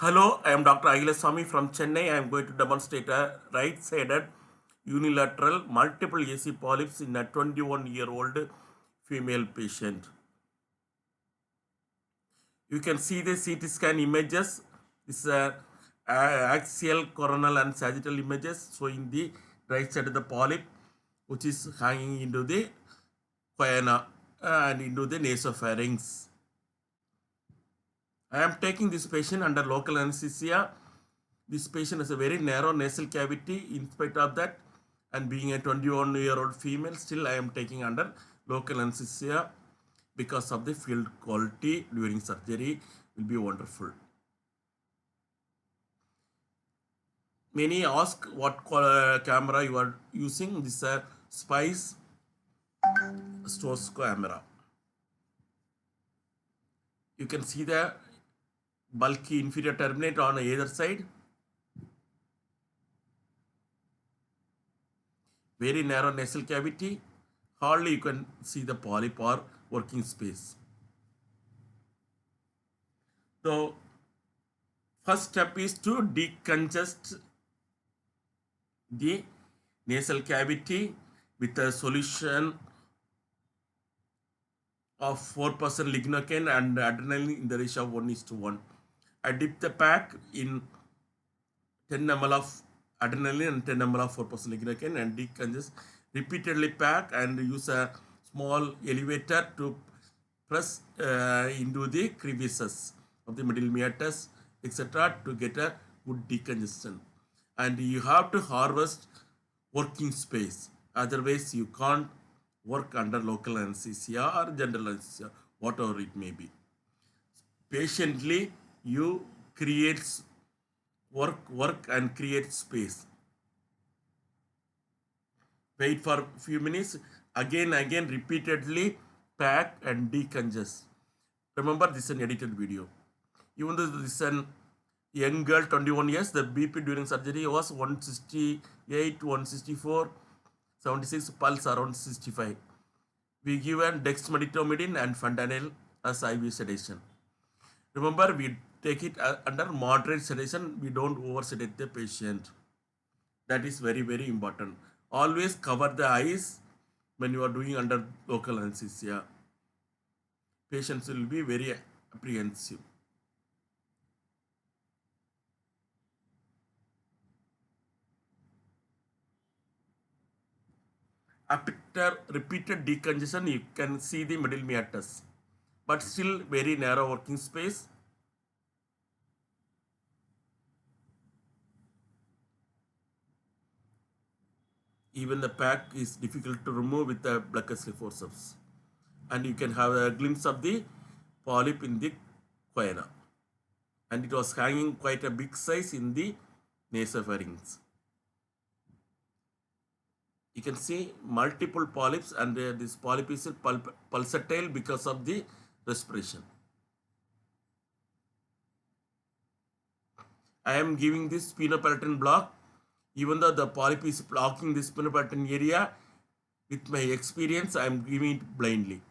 Hello, I am Dr. Ahilasamy from Chennai. I am going to demonstrate a right-sided unilateral multiple AC polyps in a 21-year-old female patient. You can see the CT scan images. This is axial, coronal and sagittal images showing the right side of the polyp, which is hanging into the choana and into the nasopharynx. I am taking this patient under local anesthesia. This patient has a very narrow nasal cavity. In spite of that, and being a 21-year-old female, still I am taking under local anesthesia because of the field quality during surgery will be wonderful. Many ask what camera you are using. This is a Spice Stores camera. You can see the bulky inferior terminate on either side. Very narrow nasal cavity. Hardly you can see the polyp or working space. So, first step is to decongest the nasal cavity with a solution of 4% lignocaine and adrenaline in the ratio of 1:1. I dip the pack in 10 ml of adrenaline and 10 ml of 4% lignocaine and decongest. Repeatedly pack and use a small elevator to press into the crevices of the middle meatus, etc. to get a good decongestion. And you have to harvest working space. Otherwise, you can't work under local anesthesia or general anesthesia, whatever it may be. Patiently, you create work and create space. Wait for a few minutes, again, repeatedly pack and decongest. Remember, this is an edited video. Even though this is a young girl, 21 years, the BP during surgery was 168, 164, 76, pulse around 65. We give an dexmedetomidine and fentanyl as IV sedation. Remember, we take it under moderate sedation. We don't oversedate the patient. That is very, very important. Always cover the eyes when you are doing under local anesthesia. Patients will be very apprehensive. After repeated decongestion, you can see the middle meatus, but still very narrow working space. Even the pack is difficult to remove with the Blackesley forceps. And you can have a glimpse of the polyp in the choana. And it was hanging quite a big size in the nasopharynx. You can see multiple polyps, and this polyp is pulsatile because of the respiration. I am giving this sphenopalatine block. Even though the polyp is blocking the sphenopalatine area, with my experience, I am giving it blindly.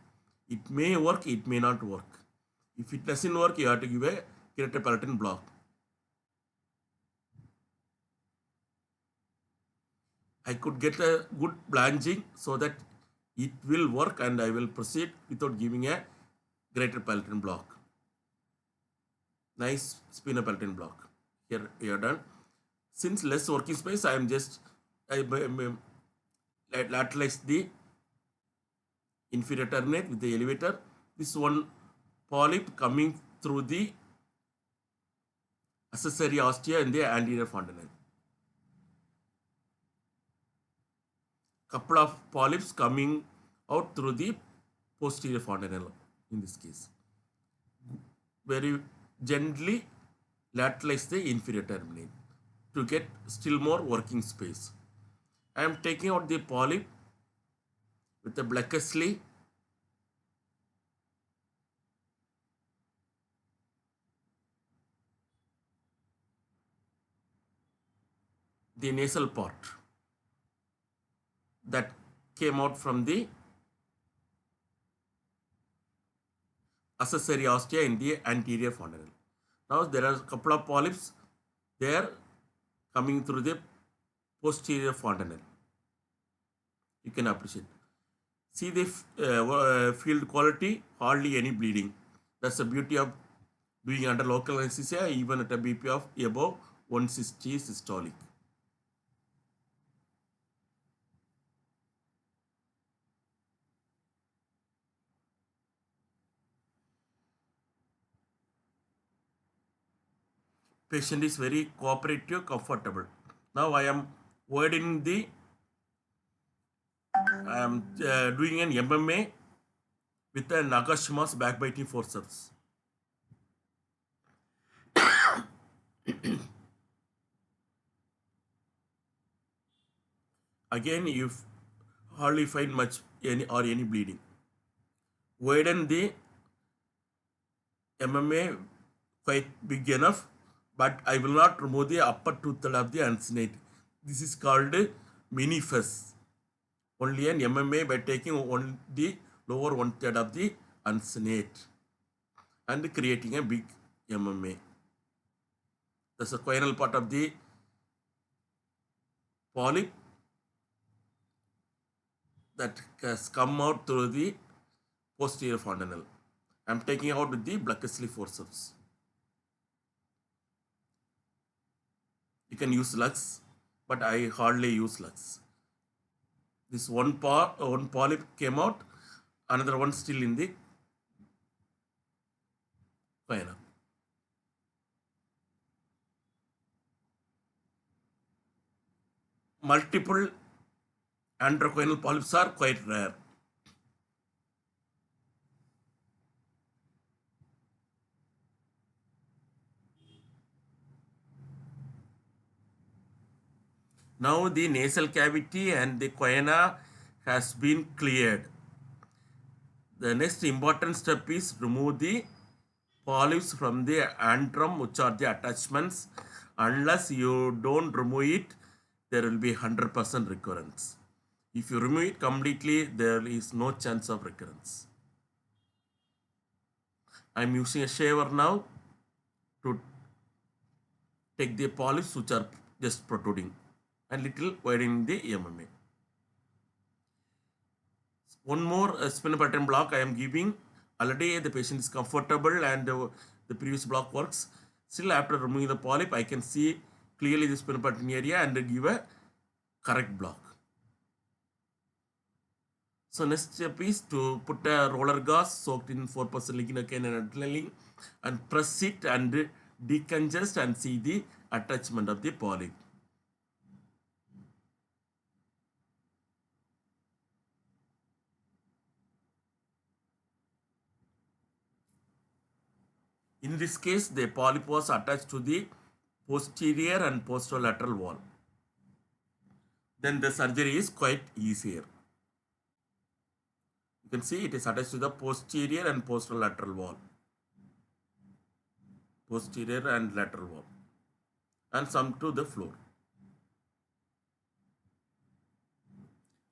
It may work, it may not work. If it doesn't work, you have to give a keratopalatine block. I could get a good blanching so that it will work, and I will proceed without giving a greater palatine block. Nice sphenopalatine block. Here we are done. Since less working space, I am just lateralize the inferior terminate with the elevator. This one polyp coming through the accessory ostia in the anterior fontanelle. Couple of polyps coming out through the posterior fontanelle in this case. Very gently lateralize the inferior terminate to get still more working space. I am taking out the polyp with the Blackesley. The nasal part that came out from the accessory ostia in the anterior fontanelle. Now there are a couple of polyps there coming through the posterior fontanelle. You can appreciate. See the field quality, hardly any bleeding. That's the beauty of doing under local anesthesia, even at a BP of above 160 systolic. Patient is very cooperative, comfortable. Now I am doing an MMA with a Nagashima's backbiting forceps. Again, you hardly find much any bleeding. Widen the MMA quite big enough, but I will not remove the upper two-third of the uncinate. This is called mini FESS. Only an MMA by taking the lower one-third of the uncinate and creating a big MMA. That's the coronal part of the polyp that has come out through the posterior fontanelle. I am taking out with the Blackesley forceps. You can use lux, but I hardly use lux. This one polyp came out, another one still in the corona. Multiple antrocoinal polyps are quite rare. Now the nasal cavity and the corona has been cleared. The next important step is remove the polyps from the antrum, which are the attachments. Unless you don't remove it, there will be 100% recurrence. If you remove it completely, there is no chance of recurrence. I am using a shaver now to take the polyps which are just protruding and little widening the MMA. One more spinal pattern block I am giving. Already the patient is comfortable and the previous block works. Still after removing the polyp, I can see clearly the spinal pattern area and give a correct block. So next step is to put a roller gauze soaked in 4% lignocaine and adrenaline and press it and decongest and see the attachment of the polyp. In this case, the polyp was attached to the posterior and posterolateral wall. Then the surgery is quite easier. You can see it is attached to the posterior and posterolateral wall. Posterior and lateral wall. And some to the floor.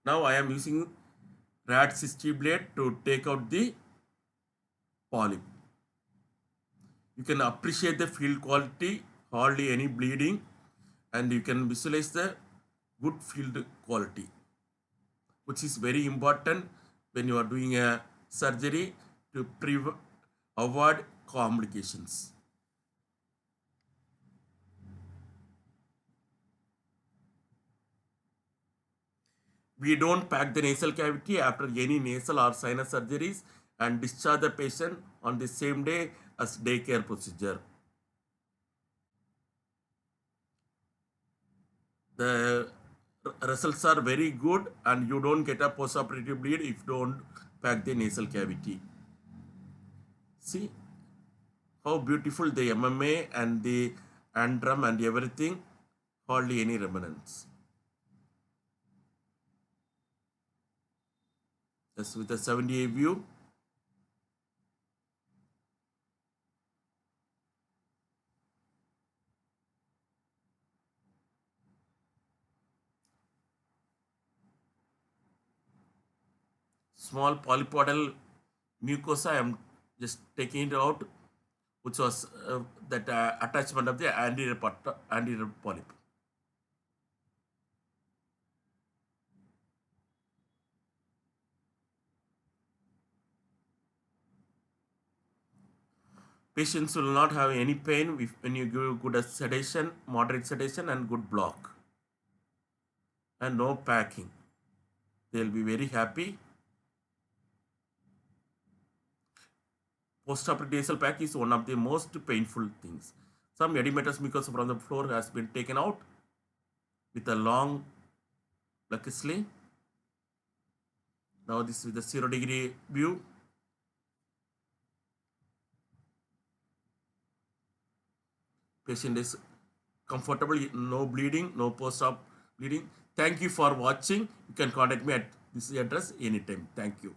Now I am using rad cysti blade to take out the polyp. You can appreciate the field quality, hardly any bleeding, and you can visualize the good field quality, which is very important when you are doing a surgery to avoid complications. We don't pack the nasal cavity after any nasal or sinus surgeries and discharge the patient on the same day as daycare procedure. The results are very good and you don't get a postoperative bleed if you don't pack the nasal cavity. See how beautiful the MMA and the antrum and everything, hardly any remnants. Just with a 70A view. Small polypodal mucosa, I am just taking it out which was that attachment of the anterior polyp. Patients will not have any pain when you give good sedation, moderate sedation, and good block, and no packing. They'll be very happy. Postoperative nasal pack is one of the most painful things. Some edematous mucosa from the floor has been taken out with a long lacustrine. Now this is the 0-degree view. Patient is comfortable, no bleeding, no post-op bleeding. Thank you for watching. You can contact me at this address anytime. Thank you.